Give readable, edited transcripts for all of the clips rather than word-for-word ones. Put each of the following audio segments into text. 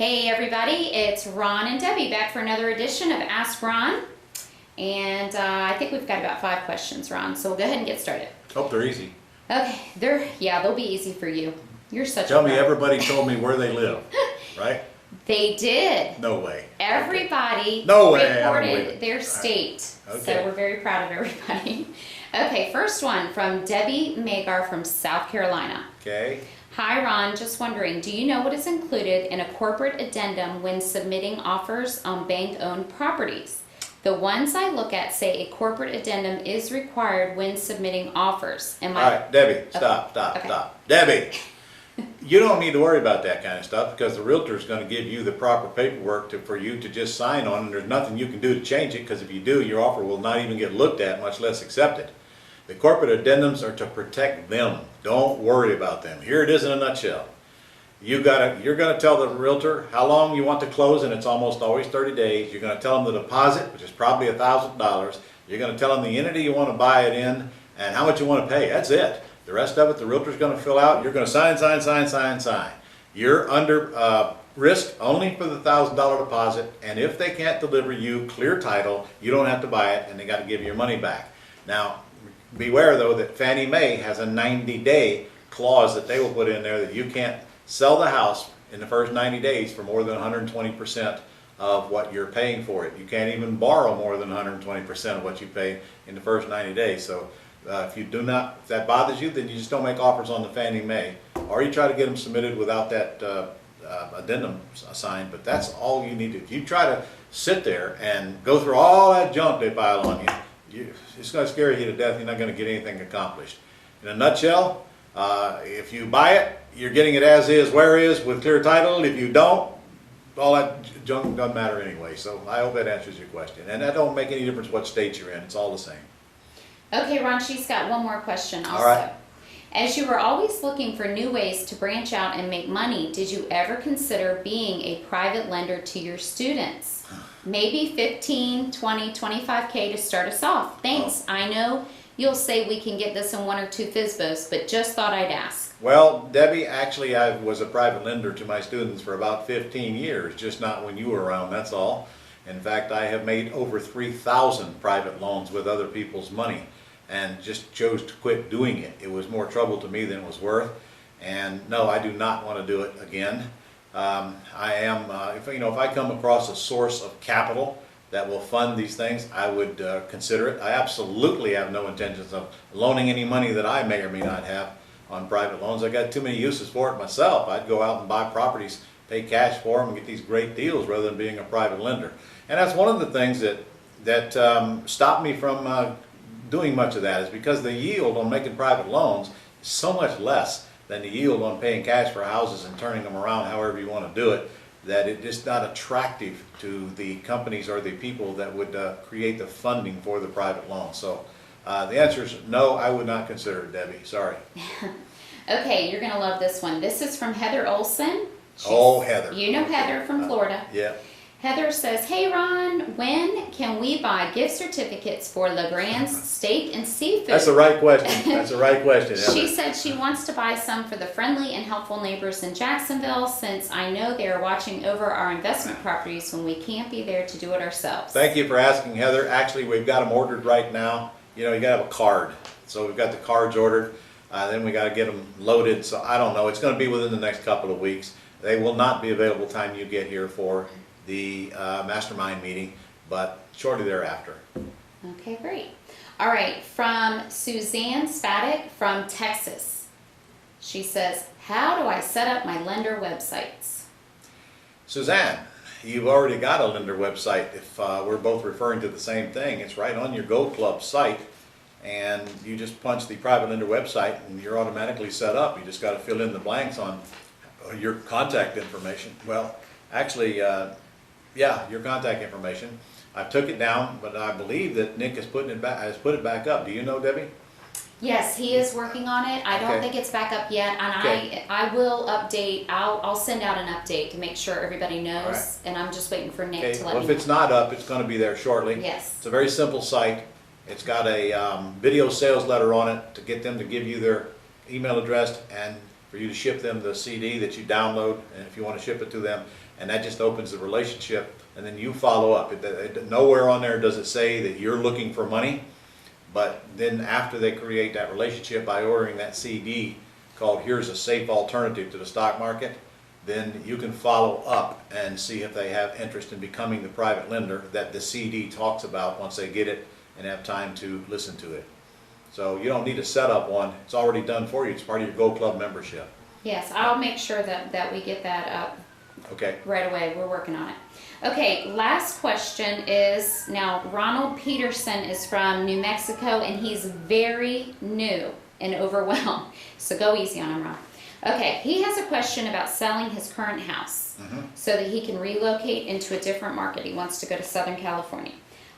Hey everybody, it's Ron and Debbie back for another edition of Ask Ron. And I think we've got about 5 questions, Ron, so we'll go ahead and get started. Hope they're easy. Okay, they'll be easy for you. You're such Tell a me everybody told me where they live, right? They did. No way. Everybody No way. reported their state. Okay. So we're very proud of everybody. Okay, first one from Debbie Magar from South Carolina. Okay. Hi Ron, just wondering, do you know what is included in a corporate addendum when submitting offers on bank-owned properties? The ones I look at say a corporate addendum is required when submitting offers. All right, Debbie, stop. Debbie, you don't need to worry about that kind of stuff because the realtor is going to give you the proper paperwork for you to just sign on, and there's nothing you can do to change it because if you do, your offer will not even get looked at, much less accepted. The corporate addendums are to protect them. Don't worry about them. Here it is in a nutshell. You're going to tell the realtor how long you want to close, and it's almost always 30 days. You're going to tell them the deposit, which is probably $1,000. You're going to tell them the entity you want to buy it in and how much you want to pay. That's it. The rest of it, the realtor's going to fill out. You're going to sign. You're under risk only for the $1,000 deposit, and if they can't deliver you clear title, you don't have to buy it, and they got to give you your money back. Now, beware though that Fannie Mae has a 90-day clause that they will put in there that you can't sell the house in the first 90 days for more than 120% of what you're paying for it. You can't even borrow more than 120% of what you pay in the first 90 days. So if that bothers you, then you just don't make offers on the Fannie Mae, or you try to get them submitted without that addendum signed. But that's all you need to do. If you try to sit there and go through all that junk they pile on you, it's going to scare you to death. You're not going to get anything accomplished. In a nutshell, if you buy it, you're getting it as is, where is, with clear title. If you don't, all that junk doesn't matter anyway. So I hope that answers your question. And that don't make any difference what state you're in. It's all the same. Okay, Ron, she's got one more question also. All right. As you were always looking for new ways to branch out and make money, did you ever consider being a private lender to your students? Maybe 15, 20, 25K to start us off. Thanks. I know you'll say we can get this in 1 or 2 FSBOs, but just thought I'd ask. Well, Debbie, actually I was a private lender to my students for about 15 years, just not when you were around, that's all. In fact, I have made over 3,000 private loans with other people's money and just chose to quit doing it. It was more trouble to me than it was worth. And no, I do not want to do it again. If I come across a source of capital that will fund these things, I would consider it. I absolutely have no intentions of loaning any money that I may or may not have on private loans. I got too many uses for it myself. I'd go out and buy properties, pay cash for them, and get these great deals rather than being a private lender. And that's one of the things that stopped me from doing much of that, is because the yield on making private loans is so much less than the yield on paying cash for houses and turning them around however you want to do it, that it's just not attractive to the companies or the people that would create the funding for the private loan. So the answer is no, I would not consider it, Debbie. Sorry. Okay, you're going to love this one. This is from Heather Olson. Heather. You know Heather from Florida. Yeah. Heather says, hey Ron, when can we buy gift certificates for LeGrand's steak and seafood? That's the right question. That's the right question, Heather. She said she wants to buy some for the friendly and helpful neighbors in Jacksonville, since I know they are watching over our investment properties when we can't be there to do it ourselves. Thank you for asking, Heather. Actually, we've got them ordered right now. You know, you got to have a card. So we've got the cards ordered. Then we got to get them loaded. So I don't know. It's going to be within the next couple of weeks. They will not be available time you get here for the mastermind meeting, but shortly thereafter. Okay, great. All right, from Suzanne Spadek from Texas. She says, how do I set up my lender websites? Suzanne, you've already got a lender website. If we're both referring to the same thing, it's right on your Gold Club site, and you just punch the private lender website and you're automatically set up. You just got to fill in the blanks on your contact information. Well, actually, yeah, your contact information. I took it down, but I believe that Nick has put it back up. Do you know, Debbie? Yes, he is working on it. I don't think it's back up yet, and Okay. I will update. I'll send out an update to make sure everybody knows. All right. And I'm just waiting for Nick to let Well, me if know. it's not up, it's going to be there shortly. Yes. It's a very simple site. It's got a video sales letter on it to get them to give you their email address and for you to ship them the CD that you download, and if you want to ship it to them, and that just opens the relationship, and then you follow up. Nowhere on there does it say that you're looking for money, but then after they create that relationship by ordering that CD called "Here's a Safe Alternative to the Stock Market," then you can follow up and see if they have interest in becoming the private lender that the CD talks about once they get it and have time to listen to it. So you don't need to set up one. It's already done for you. It's part of your Go Club membership. Yes, I'll make sure that we get that up Okay. right away. We're working on it. Okay, last question is, now Ronald Peterson is from New Mexico and he's very new and overwhelmed. So go easy on him, Ron. Okay, he has a question about selling his current house so that he can relocate into a different market. He wants to go to Southern California.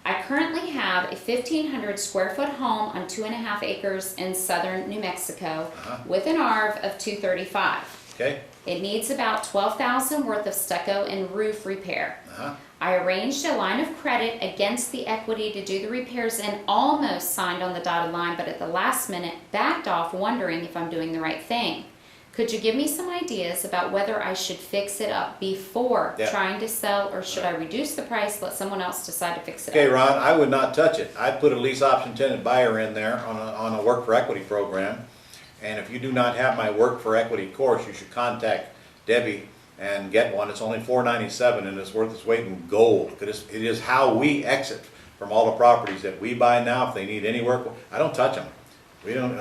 I currently have a 1,500 square foot home on 2.5 acres in southern New Mexico with an ARV of 235. Okay. It needs about $12,000 worth of stucco and roof repair. I arranged a line of credit against the equity to do the repairs and almost signed on the dotted line, but at the last minute backed off wondering if I'm doing the right thing. Could you give me some ideas about whether I should fix it up before trying to sell, or should I reduce the price, let someone else decide to fix it Okay, up? Ron, I would not touch it. I'd put a lease option tenant buyer in there on a work for equity program. And if you do not have my work for equity course, you should contact Debbie and get one. It's only $497 and it's worth its weight in gold. It is how we exit from all the properties that we buy now. If they need any work, I don't touch them. We don't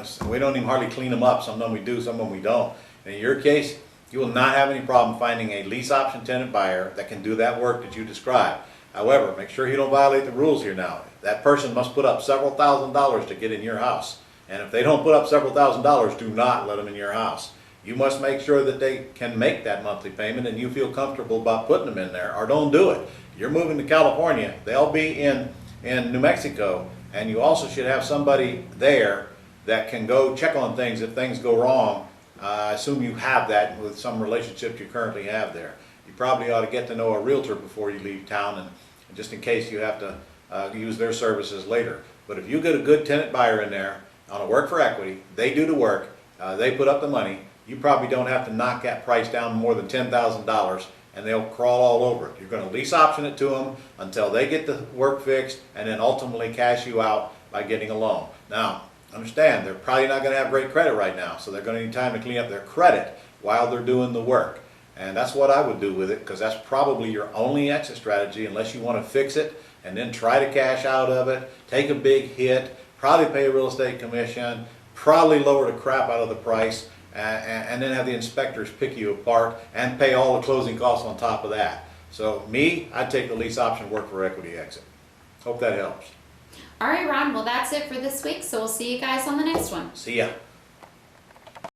even hardly clean them up. Some of them we do, some of them we don't. And in your case, you will not have any problem finding a lease option tenant buyer that can do that work that you described. However, make sure you don't violate the rules here now. That person must put up several $1,000s to get in your house. And if they don't put up several $1,000s, do not let them in your house. You must make sure that they can make that monthly payment and you feel comfortable about putting them in there, or don't do it. You're moving to California. They'll be in New Mexico, and you also should have somebody there that can go check on things if things go wrong. I assume you have that with some relationship you currently have there. You probably ought to get to know a realtor before you leave town, and just in case you have to use their services later. But if you get a good tenant buyer in there on a work for equity, they do the work, they put up the money, you probably don't have to knock that price down more than $10,000, and they'll crawl all over it. You're going to lease option it to them until they get the work fixed, and then ultimately cash you out by getting a loan. Now, understand, they're probably not going to have great credit right now, so they're going to need time to clean up their credit while they're doing the work. And that's what I would do with it, because that's probably your only exit strategy, unless you want to fix it and then try to cash out of it, take a big hit, probably pay a real estate commission, probably lower the crap out of the price, and then have the inspectors pick you apart and pay all the closing costs on top of that. So me, I'd take the lease option work for equity exit. Hope that helps. All right, Ron, well, that's it for this week, so we'll see you guys on the next one. See ya.